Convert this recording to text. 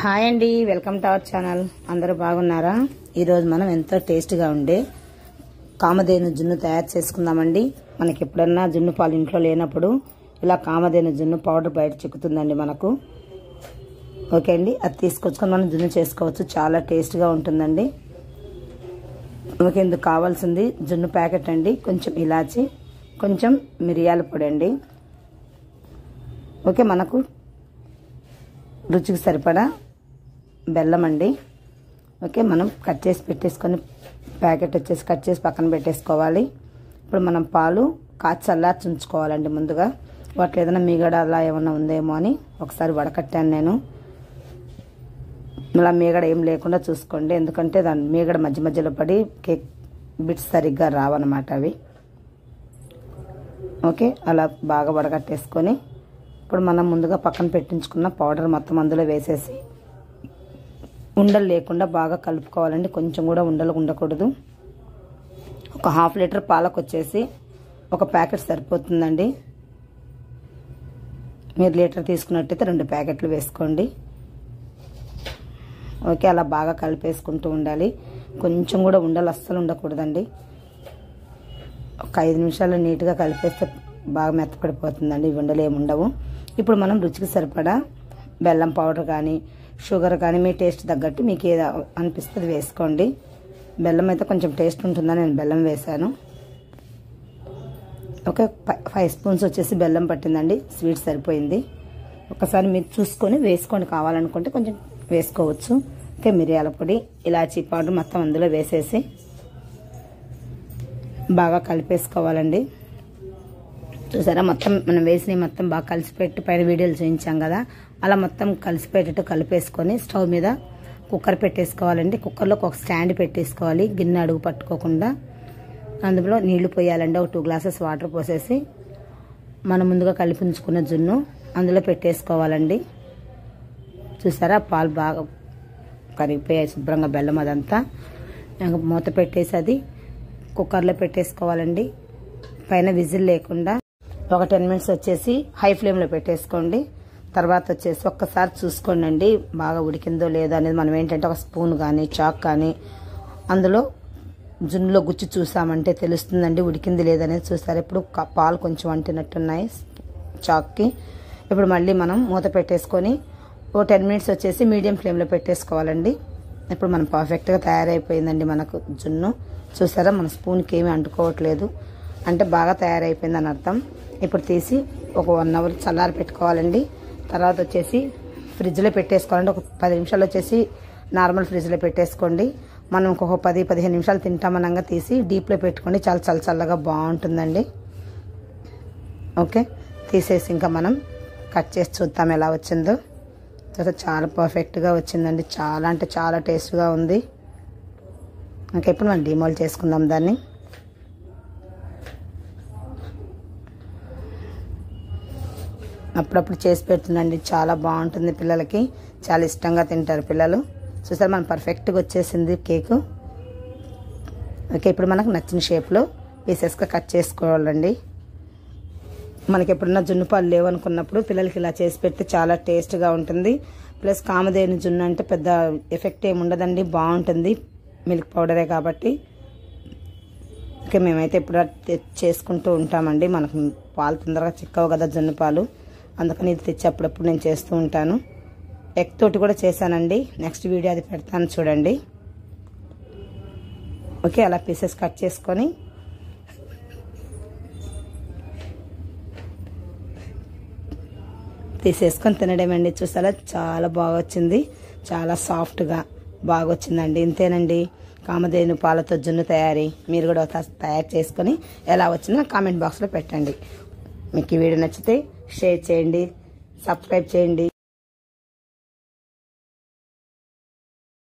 Hi అండి, welcome to our channel. అందరూ బాగున్నారా? ఈరోజు మనం ఎంతో టేస్ట్గా ఉండే కామధేను జున్ను తయారు చేసుకుందామండి. మనకి ఎప్పుడన్నా జున్ను పాలు ఇంట్లో లేనప్పుడు ఇలా కామధేను జున్ను పౌడర్ బయట చిక్కుతుందండి మనకు. ఓకే అండి, అది తీసుకొచ్చుకొని మనం జున్ను చేసుకోవచ్చు. చాలా టేస్ట్గా ఉంటుందండి. ఓకే, ఇందుకు కావాల్సింది జున్ను ప్యాకెట్ అండి, కొంచెం ఇలాచి, కొంచెం మిరియాల పొడి అండి. ఓకే, మనకు రుచికి సరిపడా బెల్లం అండి. ఓకే, మనం కట్ చేసి పెట్టేసుకొని ప్యాకెట్ వచ్చేసి కట్ చేసి పక్కన పెట్టేసుకోవాలి. ఇప్పుడు మనం పాలు కాచి చల్లార్చి ఉంచుకోవాలండి. ముందుగా వాటిలో ఏదైనా మీగడ అలా ఏమన్నా ఉందేమో అని ఒకసారి వడకట్టాను నేను. ఇలా మీగడ ఏం లేకుండా చూసుకోండి, ఎందుకంటే దాని మీగడ మధ్య మధ్యలో పడి కేక్ బిట్స్ సరిగ్గా రావన్నమాట అవి. ఓకే, అలా బాగా వడకట్టేసుకొని ఇప్పుడు మనం ముందుగా పక్కన పెట్టించుకున్న పౌడర్ మొత్తం అందులో వేసేసి ఉండలు లేకుండా బాగా కలుపుకోవాలండి. కొంచెం కూడా ఉండలు ఉండకూడదు. ఒక హాఫ్ లీటర్ పాలకు వచ్చేసి ఒక ప్యాకెట్ సరిపోతుందండి. మీరు లీటర్ తీసుకున్నట్టయితే 2 ప్యాకెట్లు వేసుకోండి. ఓకే, అలా బాగా కలిపేసుకుంటూ ఉండాలి. కొంచెం కూడా ఉండలు అస్సలు ఉండకూడదండి. ఒక 5 నిమిషాలు నీట్గా కలిపేస్తే బాగా మెత్తపడిపోతుందండి. ఉండలు ఏమి ఉండవు. ఇప్పుడు మనం రుచికి సరిపడా బెల్లం పౌడర్ కానీ షుగర్ కానీ మీ టేస్ట్ తగ్గట్టు మీకు ఏది అనిపిస్తుంది వేసుకోండి. బెల్లం అయితే కొంచెం టేస్ట్ ఉంటుందని నేను బెల్లం వేశాను. ఓకే, 5 స్పూన్స్ వచ్చేసి బెల్లం పట్టిందండి. స్వీట్ సరిపోయింది. ఒకసారి మీరు చూసుకొని వేసుకోండి, కావాలనుకుంటే కొంచెం వేసుకోవచ్చు. ఓకే, మిరియాల పొడి, ఇలాచీ పౌడర్ మొత్తం అందులో వేసేసి బాగా కలిపేసుకోవాలండి. చూసారా, మొత్తం మనం వేసినవి మొత్తం బాగా కలిసిపెట్టి పైన వీడియోలు చూపించాం కదా, అలా మొత్తం కలిసిపెట్టేట్టు కలిపేసుకొని స్టవ్ మీద కుక్కర్ పెట్టేసుకోవాలండి. కుక్కర్లోకి ఒక స్టాండ్ పెట్టేసుకోవాలి, గిన్నె అడుగు పట్టుకోకుండా. అందులో నీళ్లు పోయాలండి. ఒక 2 గ్లాసెస్ వాటర్ పోసేసి మనం ముందుగా కలిపి ఉంచుకున్న జున్ను అందులో పెట్టేసుకోవాలండి. చూసారా, పాలు బాగా కరిగిపోయాయి శుభ్రంగా, బెల్లం అదంతా. మూత పెట్టేసి అది కుక్కర్లో పెట్టేసుకోవాలండి. పైన విజిల్ లేకుండా ఒక 10 మినిట్స్ వచ్చేసి హై ఫ్లేమ్లో పెట్టేసుకోండి. తర్వాత వచ్చేసి ఒక్కసారి చూసుకోండి అండి, బాగా ఉడికిందో లేదో అనేది. మనం ఏంటంటే ఒక స్పూన్ కానీ చాక్ కానీ అందులో జున్నులో గుచ్చి చూసామంటే తెలుస్తుందండి ఉడికింది లేదనేది. చూసారు, ఇప్పుడు పాలు కొంచెం అంటినట్టున్నాయి చాక్కి. ఇప్పుడు మళ్ళీ మనం మూత పెట్టేసుకొని ఓ 10 మినిట్స్ వచ్చేసి మీడియం ఫ్లేమ్లో పెట్టేసుకోవాలండి. ఇప్పుడు మనం పర్ఫెక్ట్గా తయారైపోయిందండి మనకు జున్ను. చూసారా, మన స్పూన్కి ఏమీ అంటుకోవట్లేదు, అంటే బాగా తయారైపోయిందని అర్థం. ఇప్పుడు తీసి ఒక 1 అవర్ చల్లారి పెట్టుకోవాలండి. తర్వాత వచ్చేసి ఫ్రిడ్జ్లో పెట్టేసుకోవాలండి. ఒక 10 నిమిషాలు వచ్చేసి నార్మల్ ఫ్రిడ్జ్లో పెట్టేసుకోండి. మనం ఒక 10-15 నిమిషాలు తింటామనంగా తీసి డీప్లో పెట్టుకోండి. చాలా చల్లగా బాగుంటుందండి. ఓకే, తీసేసి ఇంకా మనం కట్ చేసి చూద్దాం ఎలా వచ్చిందో. చాలా పర్ఫెక్ట్గా వచ్చిందండి. చాలా అంటే చాలా టేస్ట్గా ఉంది. ఇంకా ఇప్పుడు మనం డిమోల్డ్ చేసుకుందాం దాన్ని. అప్పుడప్పుడు చేసి పెడుతుందండి, చాలా బాగుంటుంది. పిల్లలకి చాలా ఇష్టంగా తింటారు పిల్లలు. చూసారు, మనం పర్ఫెక్ట్గా వచ్చేసింది కేకు. ఓకే, ఇప్పుడు మనకు నచ్చిన షేప్లో పీసెస్గా కట్ చేసుకోవాలండి. మనకి ఎప్పుడన్నా జున్ను పాలు లేవనుకున్నప్పుడు పిల్లలకి ఇలా చేసి పెడితే చాలా టేస్ట్గా ఉంటుంది. ప్లస్ కామధేను జున్ను అంటే పెద్ద ఎఫెక్ట్ ఏమి ఉండదండి, బాగుంటుంది. మిల్క్ పౌడరే కాబట్టి. ఓకే, మేమైతే ఇప్పుడు చేసుకుంటూ ఉంటామండి. మనకు పాలు తొందరగా చిక్కవు కదా జున్ను పాలు, అందుకని ఇది తెచ్చి అప్పుడప్పుడు నేను చేస్తూ ఉంటాను. ఎగ్ తోటి కూడా చేశానండి, నెక్స్ట్ వీడియో అది పెడతాను చూడండి. ఓకే, అలా పీసెస్ కట్ చేసుకొని తీసేసుకొని తినడమండి. చూసారా, చాలా బాగా వచ్చింది, చాలా సాఫ్ట్గా బాగా వచ్చిందండి. ఇంతేనండి కామధేను పాలతో జున్ను తయారీ. మీరు కూడా తయారు చేసుకొని ఎలా వచ్చిందో కామెంట్ బాక్స్లో పెట్టండి. మీకు ఈ వీడియో నచ్చితే షేర్ చేయండి, సబ్స్క్రైబ్ చేయండి.